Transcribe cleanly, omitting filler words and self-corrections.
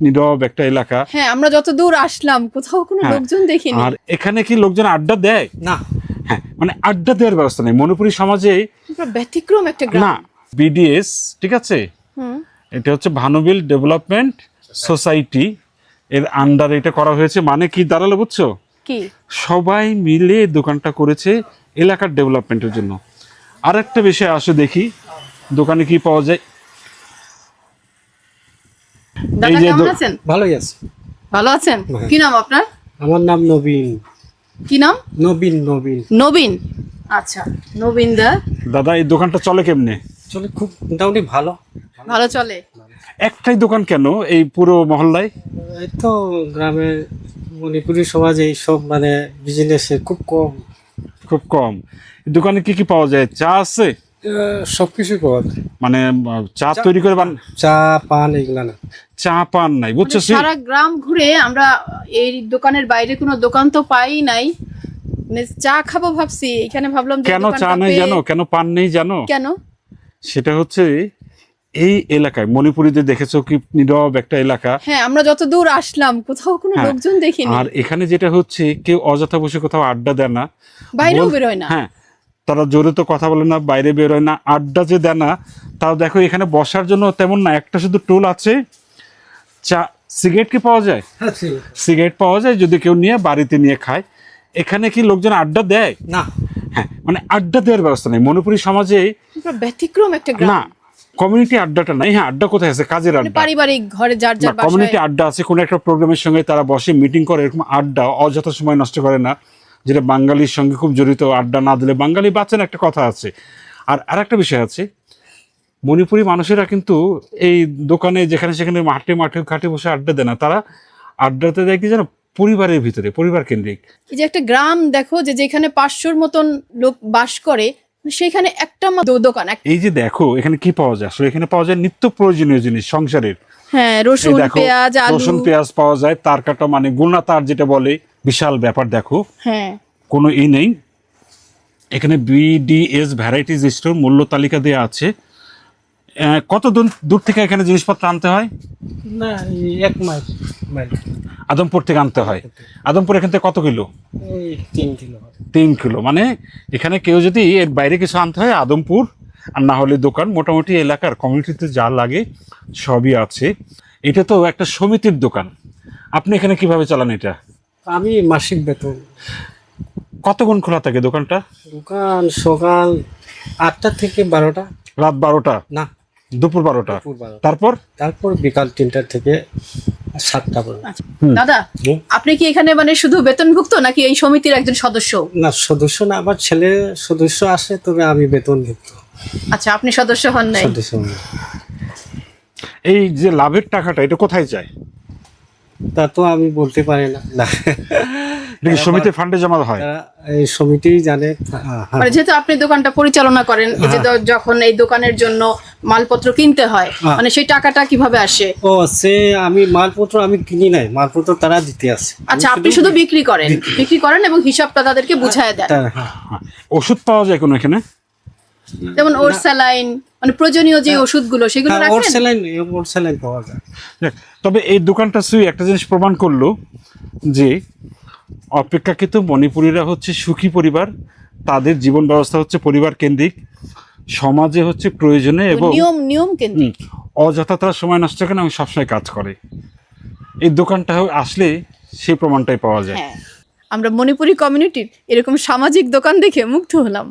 নীরব একটা এলাকা। হ্যাঁ, আমরা যত দূর আসলাম কোথাও কোনো লোকজন দেখিনি। আর এখানে কি লোকজন আড্ডা দেয়? না। হ্যাঁ, মানে আড্ডা দেওয়ার ব্যবস্থা নেই মণিপুরী সমাজে। ব্যতিক্রম একটা না, গ্রাম। বিডিএস, ঠিক আছে, এটা হচ্ছে ভানুবিল ডেভেলপমেন্ট সোসাইটি এর আন্ডার এটা করা হয়েছে। মানে কি দাঁড়ালো বুঝছো? কি সবাই মিলে দোকানটা করেছে এলাকার ডেভেলপমেন্টের জন্য। আর একটা বিষয় আসে দেখি দোকানে কি পাওয়া যায়। দাদা কেমন আছেন? ভালোই আছে। ভালো আছেন? কি নাম আপনার? আমার নাম নবীন। কি নাম? নবীন। নবীন। নবীন। আচ্ছা, নবীন দা। দাদা এই দোকানটা চলে কেমনে? চলে খুব মোটামুটি ভালো। ভালো চলে। একটাই দোকান কেন এই পুরো মহল্লায়? এই তো গ্রামে মণিপুরি সমাজে এইসব মানে বিজনেসের খুব কম। খুব কম। দোকানে কি কি পাওয়া যায়? চা আছে? সবকিছু পাওয়া যায়। মানে চা তৈরি করে চা পান এগুলা না। চা পান নাই বুঝছো? সারা গ্রাম ঘুরে আমরা এই দোকানের বাইরে কোনো দোকান তো পাই নাই। মানে চা খাবো ভাবছি, এখানে ভাবলাম যে কেন চা দোকানটা নেই পেয়ে- জানো? কেন পান নেই জানো? কেন? সেটা হচ্ছে এই এলাকায় মণিপুরীতে দেখেছো কি নীরব একটা এলাকা। হ্যাঁ, আমরা যত দূর আসলাম কোথাও কোনো হ্যাঁ, লোকজন দেখিনি। আর এখানে যেটা হচ্ছে কেউ অযথা বসে কোথাও আড্ডা দেয় না, বাইরেও বেরোয় না। হ্যাঁ, তারা জোরে তো কথা বলে না, বাইরে বেরোয় না, আড্ডা যে দেয় না। তাও দেখো এখানে বসার জন্য তেমন না, একটা শুধু টোল আছে। চা সিগারেট কি পাওয়া যায়? সিগারেট পাওয়া যায় যদি কেউ নিয়ে বাড়িতে নিয়ে খায়। এখানে কি লোকজন আড্ডা দেয়? না। হ্যাঁ, মানে আড্ডা দেওয়ার ব্যবস্থা নেই মণিপুরী সমাজে। ব্যতিক্রম একটা না, গ্রাম। কমিউনিটি আড্ডাটা নাই। হ্যাঁ, আড্ডা কোথায় আছে? কাজের মানে আড্ডা। পারিবারিক ঘরে যার যার বাসায়। কমিউনিটি আড্ডা আছে, কোনো একটা প্রোগ্রামের সঙ্গে তারা বসে মিটিং করে, এরকম আড্ডা অযথা সময় নষ্ট করে না, যেটা বাঙালির সঙ্গে খুব জড়িত। আড্ডা না দিলে বাঙালি বাঁচেন, একটা কথা আছে। আর আরেকটা বিষয় আছে, মণিপুরি মানুষেরা কিন্তু এই দোকানে যেখানে সেখানে মাঠে মাঠে ঘাটে বসে আড্ডা দেয় না। তারা আড্ডাতে দেয় কি জানো? পরিবারের ভিতরে, পরিবার কেন্দ্রিক। এই যে একটা গ্রাম দেখো, যে যেখানে 500-র মতন লোক বাস করে, সেখানে একটা দোকান। এই যে দেখো এখানে কি পাওয়া যায়? আসলে এখানে পাওয়া যায় নিত্য প্রয়োজনীয় জিনিস সংসারের। হ্যাঁ, এই রসুন, দেখো, পেঁয়াজ, আলু। রসুন পেঁয়াজ পাওয়া যায়, তার কাটা, মানে গুণা তার যেটা বলে, বিশাল ব্যাপার। দেখো হ্যাঁ, কোনো নেই। এখানে বিডিএস ভ্যারাইটিজ স্টোর মূল্য তালিকা দেওয়া আছে। কত দূর থেকে এখানে জিনিসপত্র আনতে হয়? না, 1 মাইল। আদমপুর থেকে আনতে হয়। আদমপুর এখান থেকে কত কিলো? এই 3 কিলো। 3 কিলো। মানে এখানে কেউ যদি এর বাইরে কিছু আনতে হয় আদমপুর, আর না হলে দোকান। মোটামুটি এলাকার কমিউনিটিতে যা লাগে সবই আছে। এটা তো একটা সমিতির দোকান। আপনি এখানে কিভাবে চালান এটা? আমি মাসিক বেতন। কতক্ষণ খোলা থাকে দোকানটা? দোকান সকাল 8টা থেকে 12টা। রাত 12টা? না, দুপুর 12টা। দুপুর 12টা। তারপর বিকাল 3টা থেকে 7টা পর্যন্ত। দাদা আপনি কি এখানে মানে শুধু বেতনভুক্ত নাকি এই সমিতির একজন সদস্য? না, সদস্য না, আমার ছেলে সদস্য আসে, তবে আমি বেতনভুক্ত আচ্ছা, আপনি সদস্য হন নাই। সদস্য না। এই যে লাভের টাকাটা এটা কোথায় যায়? তা তো আমি বলতে পারি না। না, নাকি সমিতি ফান্ডে জমা হয়? তারা এই সমিতি জানে। হ্যাঁ। মানে যেহেতু আপনি দোকানটা পরিচালনা করেন, এই যে যখন এই দোকানের জন্য মালপত্র কিনতে হয়, মানে সেই টাকাটা কিভাবে আসে? ও, আমি মালপত্র আমি কিনি নাই, মালপত্র তারা দিতে আসে। আচ্ছা, আপনি শুধু বিক্রি করেন এবং হিসাবটা তাদেরকে বুঝায় দেন। হ্যাঁ। ওষুধ পাওয়া যায় কোনো এখানে? যেমন ওর স্যালাইন, মানে প্রয়োজনীয় যে ওষুধগুলো সেগুলো ওর রাখেন। স্যালাইন পাওয়া যায়। দেখ, তবে এই দোকানটা একটা জিনিস প্রমাণ করলো যে অপেক্ষাকৃত মণিপুরীরা হচ্ছে সুখী পরিবার। তাদের জীবন ব্যবস্থা হচ্ছে পরিবার কেন্দ্রিক, সমাজে হচ্ছে প্রয়োজনে এবং নিয়ম কেন্দ্রিক। অযথা তারা সময় নষ্ট করে না এবং সবসময় কাজ করে। এই দোকানটা আসলে সেই প্রমাণটাই পাওয়া যায়। হ্যাঁ, আমরা মণিপুরি কমিউনিটির এরকম সামাজিক দোকান দেখে মুগ্ধ হলাম।